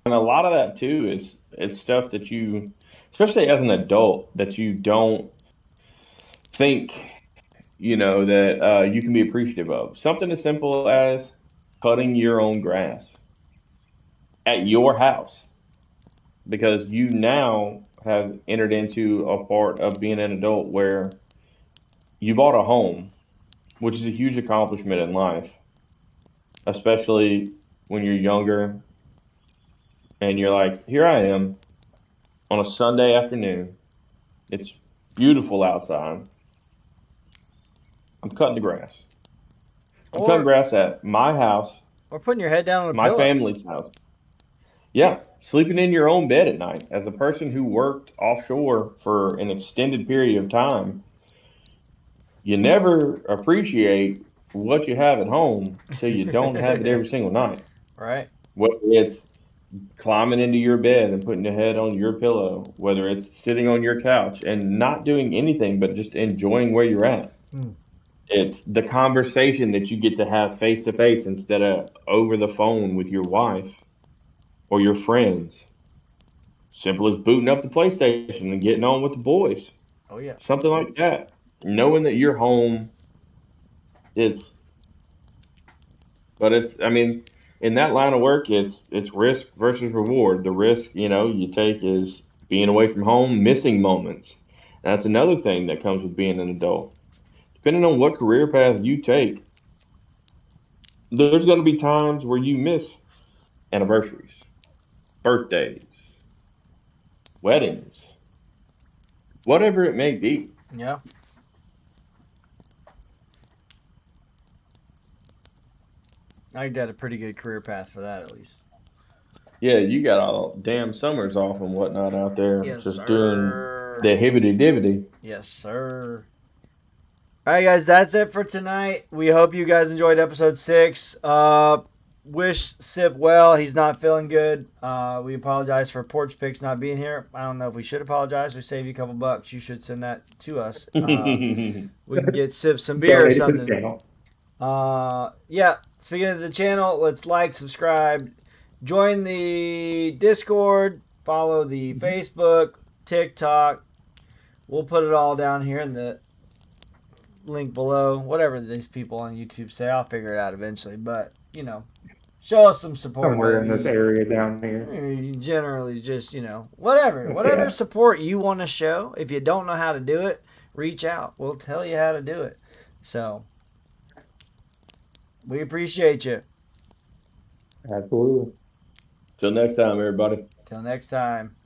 and a lot of that too is stuff that you, especially as an adult, that you don't think, that you can be appreciative of. Something as simple as cutting your own grass at your house, because you now have entered into a part of being an adult where you bought a home, which is a huge accomplishment in life, especially when you're younger and you're like, here I am on a Sunday afternoon. It's beautiful outside. I'm cutting the grass. I'm cutting Or grass at my house, putting your head down on a my pillow. family's house. Yeah, sleeping in your own bed at night. As a person who worked offshore for an extended period of time, you never appreciate what you have at home till you don't have it every single night. Right. Whether it's climbing into your bed and putting your head on your pillow, whether it's sitting on your couch and not doing anything but just enjoying where you're at. Hmm. It's the conversation that you get to have face to face instead of over the phone with your wife or your friends. Simple as booting up the PlayStation and getting on with the boys. Oh yeah. Something like that. Knowing that you're home, it's but it's I mean, in that line of work it's risk versus reward. The risk, you take is being away from home, missing moments. That's another thing that comes with being an adult. Depending on what career path you take, there's going to be times where you miss anniversaries, birthdays, weddings, whatever it may be. Yeah. I got a pretty good career path for that at least. Yeah, you got all damn summers off and whatnot out there Yes, just doing sir. the hibbity dibbity. Yes, sir. All right, guys, that's it for tonight. We hope you guys enjoyed episode 6. Wish Sip well. He's not feeling good. We apologize for Porch Picks not being here. I don't know if we should apologize or save you a couple bucks. You should send that to us. We can get Sip some beer or donate it to the something. channel. Yeah. Speaking of the channel, let's like, subscribe, join the Discord, follow the Facebook, TikTok. We'll put it all down here in the link below. Whatever these people on YouTube say, I'll figure it out eventually. But show us some support, Somewhere in this baby. area down here. Generally, just whatever Yeah, support you want to show. If you don't know how to do it, reach out. We'll tell you how to do it. So we appreciate you. absolutely. Till next time, everybody. Till next time.